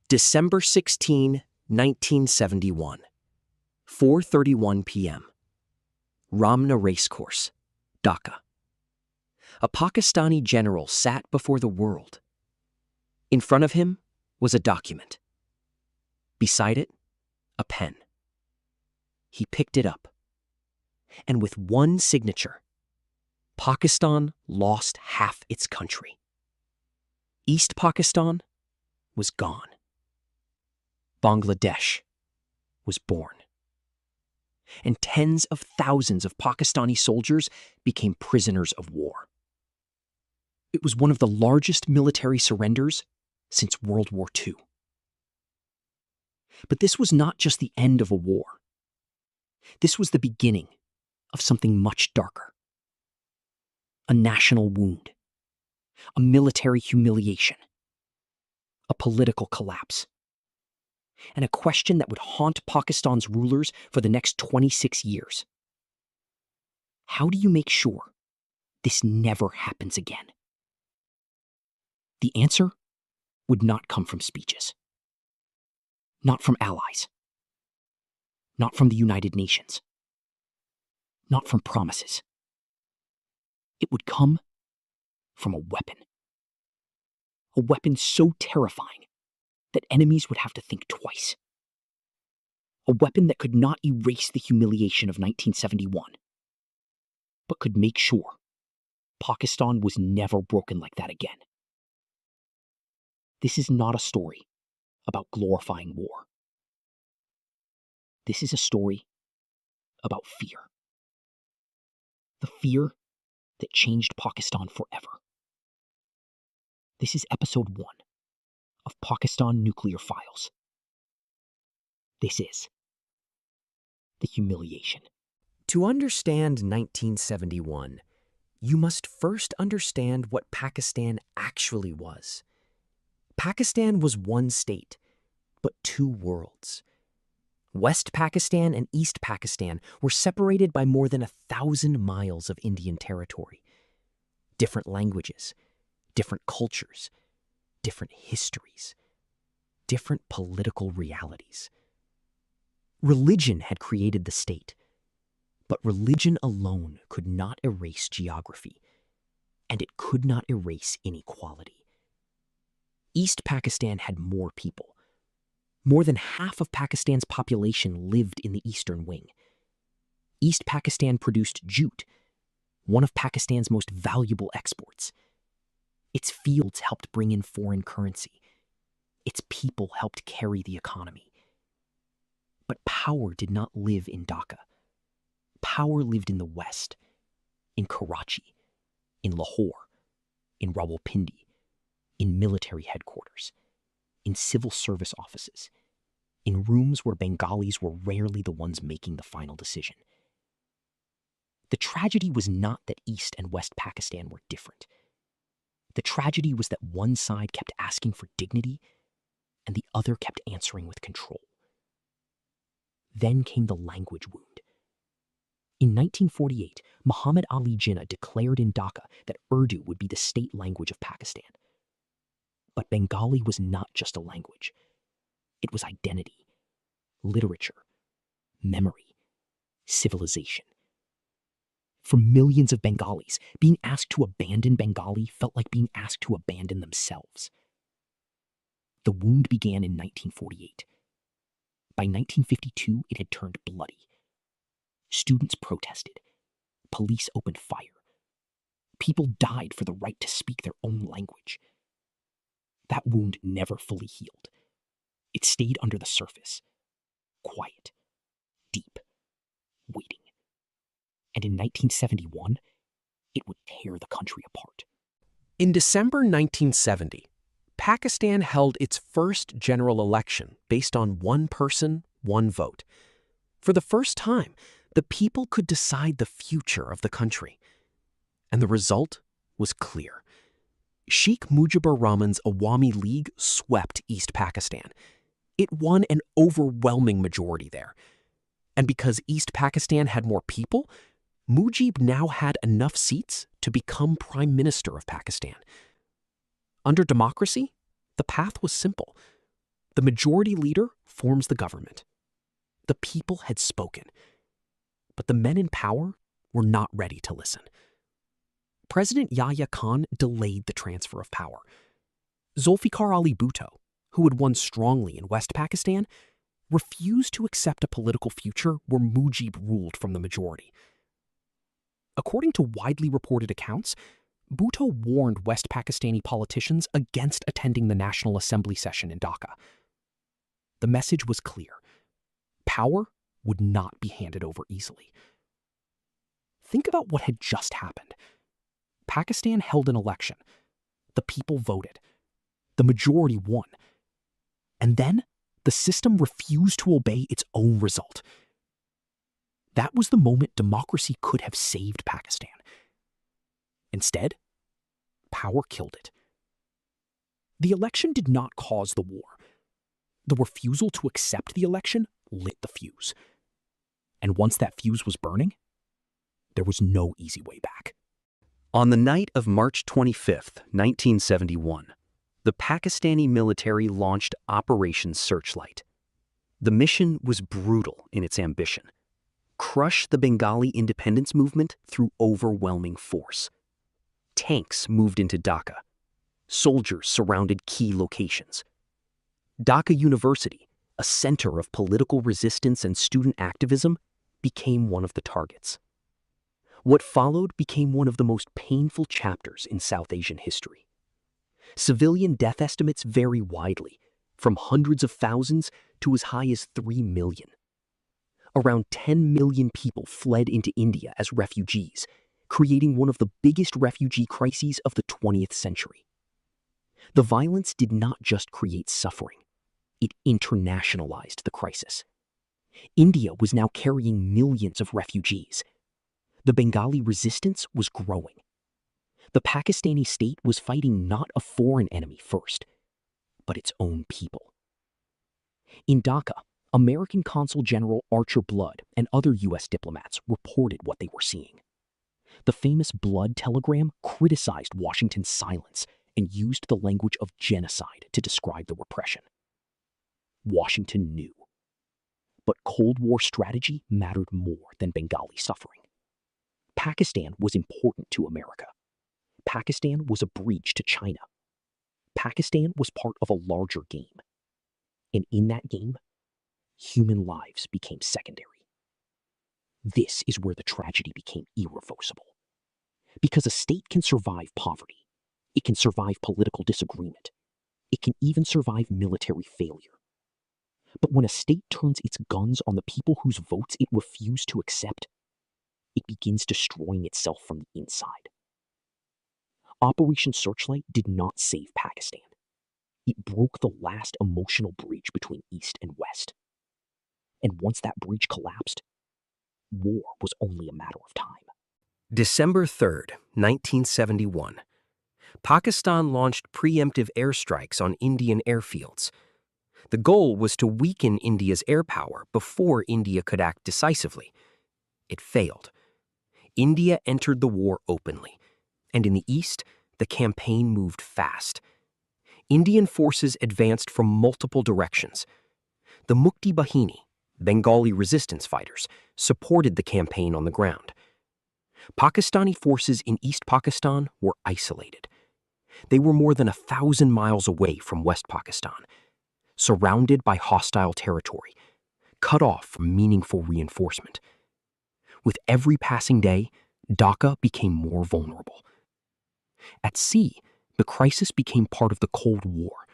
December 16, 1971, 4:31 p.m. Ramna Racecourse, Dhaka. A Pakistani general sat before the world. In front of him was a document. Beside it, a pen. He picked it up, and with one signature, Pakistan lost half its country. East Pakistan was gone. Bangladesh was born. And tens of thousands of Pakistani soldiers became prisoners of war. It was one of the largest military surrenders since World War II. But this was not just the end of a war. This was the beginning of something much darker. A national wound, a military humiliation, a political collapse, and a question that would haunt Pakistan's rulers for the next 26 years. How do you make sure this never happens again? The answer would not come from speeches, not from allies, not from the United Nations, not from promises. It would come from a weapon so terrifying that enemies would have to think twice. A weapon that could not erase the humiliation of 1971, but could make sure Pakistan was never broken like that again. This is not a story about glorifying war. This is a story about fear. The fear that changed Pakistan forever. This is episode 1 of Pakistan Nuclear Files. This is the humiliation. To understand 1971, you must first understand what Pakistan actually was. Pakistan was one state, but two worlds. West Pakistan and East Pakistan were separated by more than 1,000 miles of Indian territory. Different languages, different cultures, different histories, different political realities. Religion had created the state, but religion alone could not erase geography, and it could not erase inequality. East Pakistan had more people. More than half of Pakistan's population lived in the eastern wing. East Pakistan produced jute, one of Pakistan's most valuable exports. Its fields helped bring in foreign currency. Its people helped carry the economy. But power did not live in Dhaka. Power lived in the west, in Karachi, in Lahore, in Rawalpindi, in military headquarters, in civil service offices, in rooms where Bengalis were rarely the ones making the final decision. The tragedy was not that East and West Pakistan were different. The tragedy was that one side kept asking for dignity and the other kept answering with control. Then came the language wound. In 1948, Muhammad Ali Jinnah declared in Dhaka that Urdu would be the state language of Pakistan. But Bengali was not just a language. It was identity, literature, memory, civilization. For millions of Bengalis, being asked to abandon Bengali felt like being asked to abandon themselves. The wound began in 1948. By 1952, it had turned bloody. Students protested. Police opened fire. People died for the right to speak their own language. That wound never fully healed. It stayed under the surface, quiet, deep, waiting. And in 1971, it would tear the country apart. In December 1970, Pakistan held its first general election based on one person, one vote. For the first time, the people could decide the future of the country. And the result was clear. Sheikh Mujibur Rahman's Awami League swept East Pakistan. It won an overwhelming majority there. And because East Pakistan had more people, Mujib now had enough seats to become Prime Minister of Pakistan. Under democracy, the path was simple. The majority leader forms the government. The people had spoken, but the men in power were not ready to listen. President Yahya Khan delayed the transfer of power. Zulfikar Ali Bhutto, who had won strongly in West Pakistan, refused to accept a political future where Mujib ruled from the majority. According to widely reported accounts, Bhutto warned West Pakistani politicians against attending the National Assembly session in Dhaka. The message was clear. Power would not be handed over easily. Think about what had just happened. Pakistan held an election. The people voted. The majority won. And then the system refused to obey its own result. That was the moment democracy could have saved Pakistan. Instead, power killed it. The election did not cause the war. The refusal to accept the election lit the fuse. And once that fuse was burning, there was no easy way back. On the night of March 25, 1971, the Pakistani military launched Operation Searchlight. The mission was brutal in its ambition: crush the Bengali independence movement through overwhelming force. Tanks moved into Dhaka. Soldiers surrounded key locations. Dhaka University, a center of political resistance and student activism, became one of the targets. What followed became one of the most painful chapters in South Asian history. Civilian death estimates vary widely, from hundreds of thousands to as high as 3 million. Around 10 million people fled into India as refugees, creating one of the biggest refugee crises of the 20th century. The violence did not just create suffering, it internationalized the crisis. India was now carrying millions of refugees. The Bengali resistance was growing. The Pakistani state was fighting not a foreign enemy first, but its own people. In Dhaka, American Consul General Archer Blood and other U.S. diplomats reported what they were seeing. The famous Blood telegram criticized Washington's silence and used the language of genocide to describe the repression. Washington knew. But Cold War strategy mattered more than Bengali suffering. Pakistan was important to America. Pakistan was a bridge to China. Pakistan was part of a larger game. And in that game, human lives became secondary. This is where the tragedy became irreversible. Because a state can survive poverty. It can survive political disagreement. It can even survive military failure. But when a state turns its guns on the people whose votes it refused to accept, it begins destroying itself from the inside. Operation Searchlight did not save Pakistan. It broke the last emotional bridge between East and West. And once that bridge collapsed, war was only a matter of time. December 3, 1971. Pakistan launched preemptive airstrikes on Indian airfields. The goal was to weaken India's air power before India could act decisively. It failed. India entered the war openly, and in the east, the campaign moved fast. Indian forces advanced from multiple directions. The Mukti Bahini, Bengali resistance fighters, supported the campaign on the ground. Pakistani forces in East Pakistan were isolated. They were more than 1,000 miles away from West Pakistan, surrounded by hostile territory, cut off from meaningful reinforcement. With every passing day, Dhaka became more vulnerable. At sea, the crisis became part of the Cold War.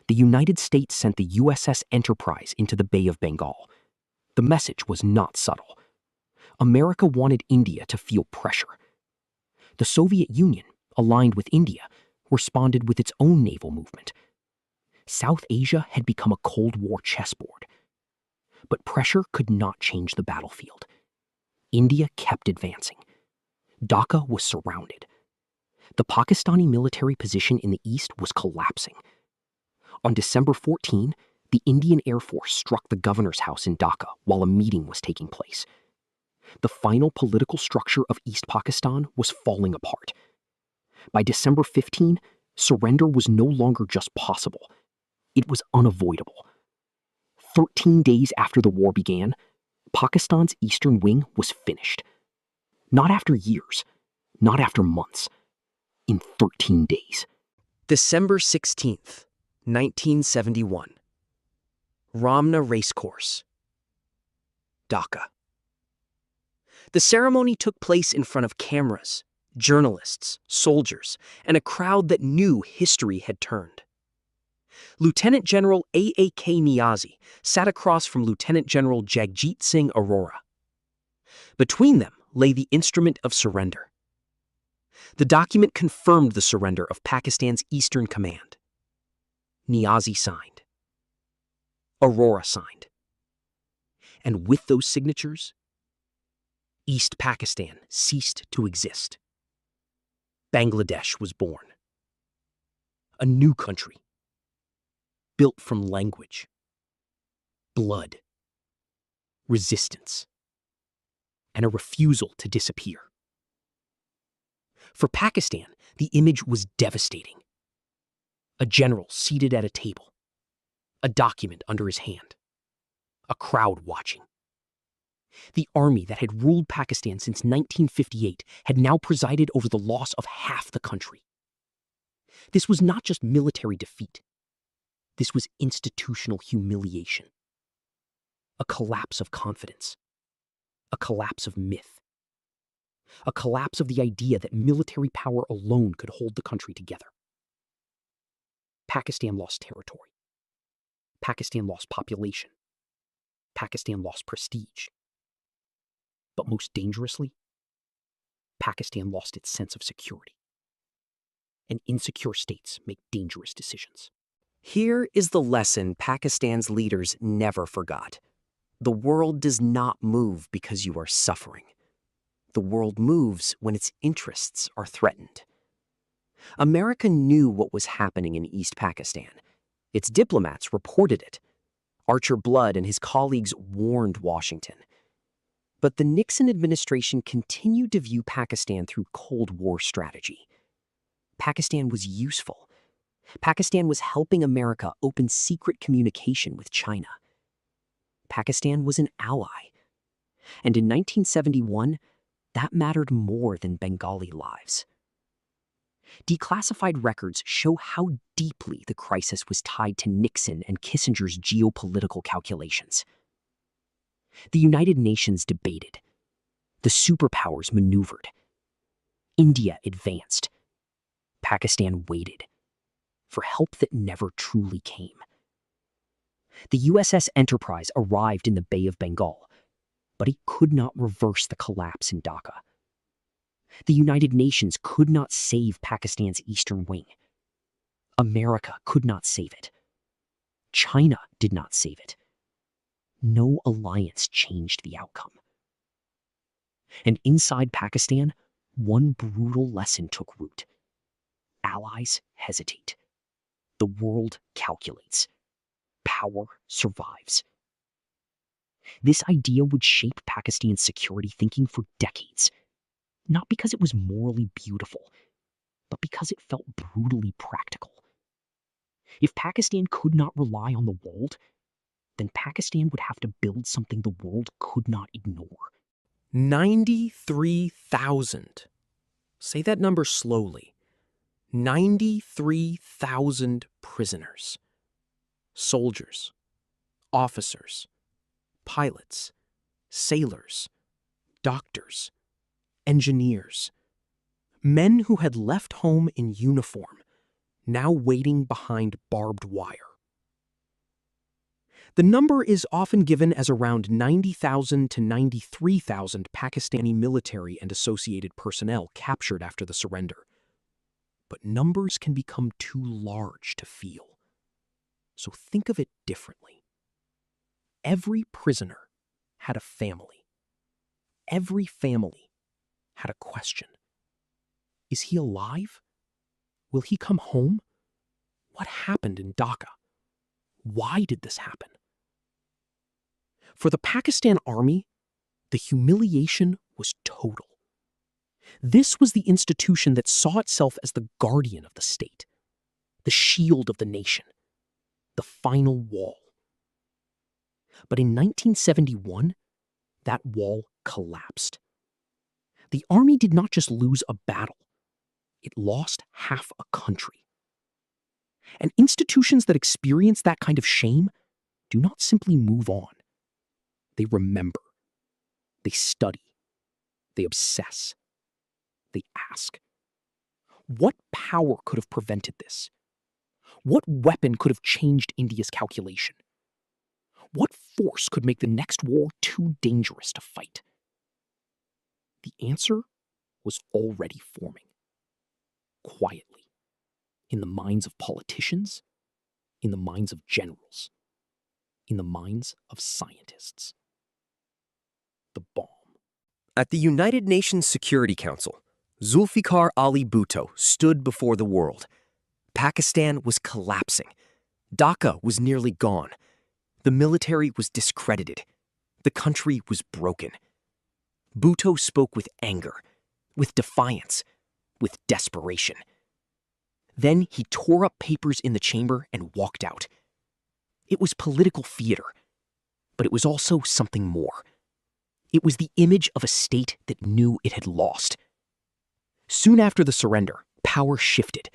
The United States sent the USS Enterprise into the Bay of Bengal. The message was not subtle. America wanted India to feel pressure. The Soviet Union, aligned with India, responded with its own naval movement. South Asia had become a Cold War chessboard. But pressure could not change the battlefield. India kept advancing. Dhaka was surrounded. The Pakistani military position in the east was collapsing. On December 14, the Indian Air Force struck the governor's house in Dhaka while a meeting was taking place. The final political structure of East Pakistan was falling apart. By December 15, surrender was no longer just possible. It was unavoidable. 13 days after the war began, Pakistan's eastern wing was finished. Not after years, not after months, in 13 days. December 16th, 1971. Ramna Racecourse, Dhaka. The ceremony took place in front of cameras, journalists, soldiers, and a crowd that knew history had turned. Lieutenant General A.A.K. Niazi sat across from Lieutenant General Jagjit Singh Arora. Between them lay the instrument of surrender. The document confirmed the surrender of Pakistan's Eastern Command. Niazi signed. Arora signed. And with those signatures, East Pakistan ceased to exist. Bangladesh was born. A new country, built from language, blood, resistance, and a refusal to disappear. For Pakistan, the image was devastating. A general seated at a table, a document under his hand, a crowd watching. The army that had ruled Pakistan since 1958 had now presided over the loss of half the country. This was not just military defeat. This was institutional humiliation. A collapse of confidence. A collapse of myth. A collapse of the idea that military power alone could hold the country together. Pakistan lost territory. Pakistan lost population. Pakistan lost prestige. But most dangerously, Pakistan lost its sense of security. And insecure states make dangerous decisions. Here is the lesson Pakistan's leaders never forgot. The world does not move because you are suffering. The world moves when its interests are threatened. America knew what was happening in East Pakistan. Its diplomats reported it. Archer Blood and his colleagues warned Washington. But the Nixon administration continued to view Pakistan through Cold War strategy. Pakistan was useful. Pakistan was helping America open secret communication with China. Pakistan was an ally. And in 1971, that mattered more than Bengali lives. Declassified records show how deeply the crisis was tied to Nixon and Kissinger's geopolitical calculations. The United Nations debated. The superpowers maneuvered. India advanced. Pakistan waited for help that never truly came. The USS Enterprise arrived in the Bay of Bengal, but it could not reverse the collapse in Dhaka. The United Nations could not save Pakistan's eastern wing. America could not save it. China did not save it. No alliance changed the outcome. And inside Pakistan, one brutal lesson took root. Allies hesitate. The world calculates. Power survives. This idea would shape Pakistan's security thinking for decades, not because it was morally beautiful, but because it felt brutally practical. If Pakistan could not rely on the world, then Pakistan would have to build something the world could not ignore. 93,000. Say that number slowly. 93,000 prisoners. Soldiers, officers, pilots, sailors, doctors, engineers. Men who had left home in uniform, now waiting behind barbed wire. The number is often given as around 90,000 to 93,000 Pakistani military and associated personnel captured after the surrender. But numbers can become too large to feel. So think of it differently. Every prisoner had a family. Every family had a question. Is he alive? Will he come home? What happened in Dhaka? Why did this happen? For the Pakistan Army, the humiliation was total. This was the institution that saw itself as the guardian of the state, the shield of the nation. the final wall. But in 1971, that wall collapsed. The army did not just lose a battle, it lost half a country. And institutions that experience that kind of shame do not simply move on. They remember. They study. They obsess. They ask. What power could have prevented this? What weapon could have changed India's calculation? What force could make the next war too dangerous to fight? The answer was already forming. Quietly. In the minds of politicians, in the minds of generals, in the minds of scientists. The bomb. At the United Nations Security Council, Zulfikar Ali Bhutto stood before the world. Pakistan was collapsing. Dhaka was nearly gone. The military was discredited. The country was broken. Bhutto spoke with anger, with defiance, with desperation. Then he tore up papers in the chamber and walked out. It was political theater, but it was also something more. It was the image of a state that knew it had lost. Soon after the surrender, power shifted.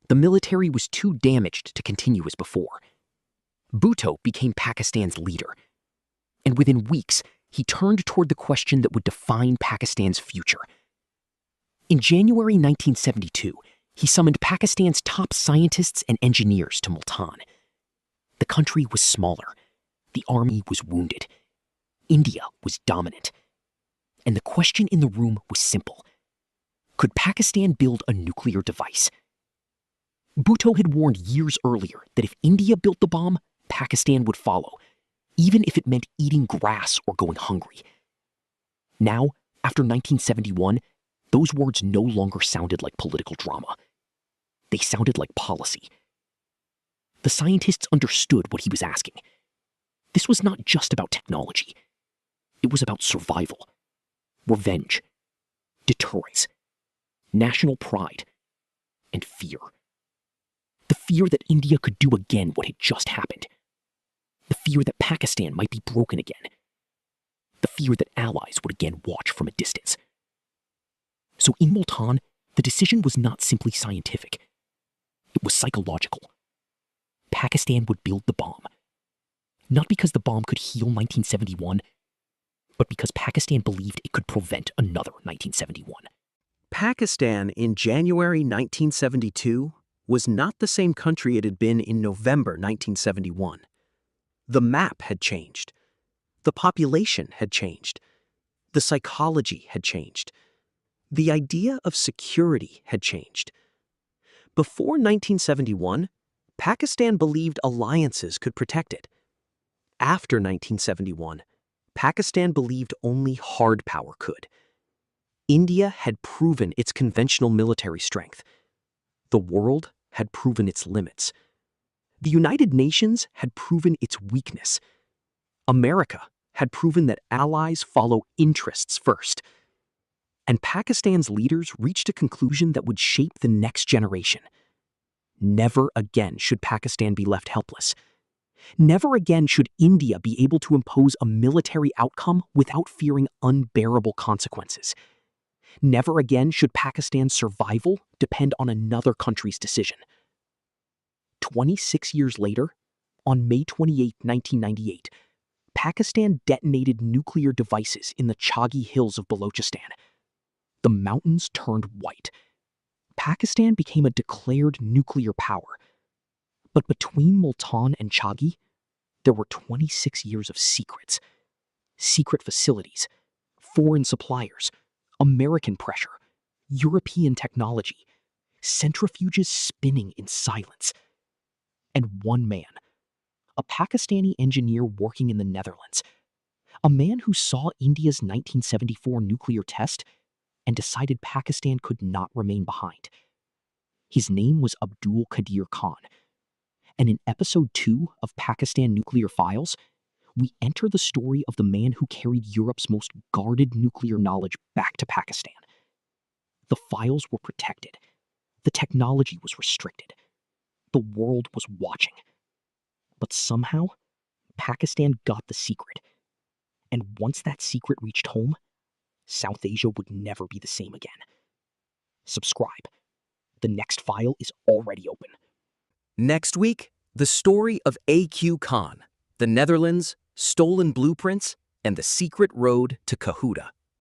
The military was too damaged to continue as before. Bhutto became Pakistan's leader. And within weeks, he turned toward the question that would define Pakistan's future. In January 1972, he summoned Pakistan's top scientists and engineers to Multan. The country was smaller. The army was wounded. India was dominant. And the question in the room was simple. Could Pakistan build a nuclear device? Bhutto had warned years earlier that if India built the bomb, Pakistan would follow, even if it meant eating grass or going hungry. Now, after 1971, those words no longer sounded like political drama. They sounded like policy. The scientists understood what he was asking. This was not just about technology. It was about survival, revenge, deterrence, national pride, and fear. The fear that India could do again what had just happened. The fear that Pakistan might be broken again. The fear that allies would again watch from a distance. So in Multan, the decision was not simply scientific. It was psychological. Pakistan would build the bomb. Not because the bomb could heal 1971, but because Pakistan believed it could prevent another 1971. Pakistan in January 1972 was not the same country it had been in November 1971. The map had changed. The population had changed. The psychology had changed. The idea of security had changed. Before 1971, Pakistan believed alliances could protect it. After 1971, Pakistan believed only hard power could. India had proven its conventional military strength. The world had proven its limits. The United Nations had proven its weakness. America had proven that allies follow interests first. And Pakistan's leaders reached a conclusion that would shape the next generation. Never again should Pakistan be left helpless. Never again should India be able to impose a military outcome without fearing unbearable consequences. Never again should Pakistan's survival depend on another country's decision. 26 years later, on May 28, 1998, Pakistan detonated nuclear devices in the Chaghi Hills of Balochistan. The mountains turned white. Pakistan became a declared nuclear power. But between Multan and Chaghi, there were 26 years of secrets. Secret facilities, foreign suppliers, American pressure, European technology, centrifuges spinning in silence. And one man, a Pakistani engineer working in the Netherlands, a man who saw India's 1974 nuclear test and decided Pakistan could not remain behind. His name was Abdul Qadir Khan. And in episode 2 of Pakistan Nuclear Files, we enter the story of the man who carried Europe's most guarded nuclear knowledge back to Pakistan. The files were protected. The technology was restricted. The world was watching. But somehow, Pakistan got the secret. And once that secret reached home, South Asia would never be the same again. Subscribe. The next file is already open. Next week, the story of A.Q. Khan, the Netherlands, stolen blueprints, and the secret road to Kahuta.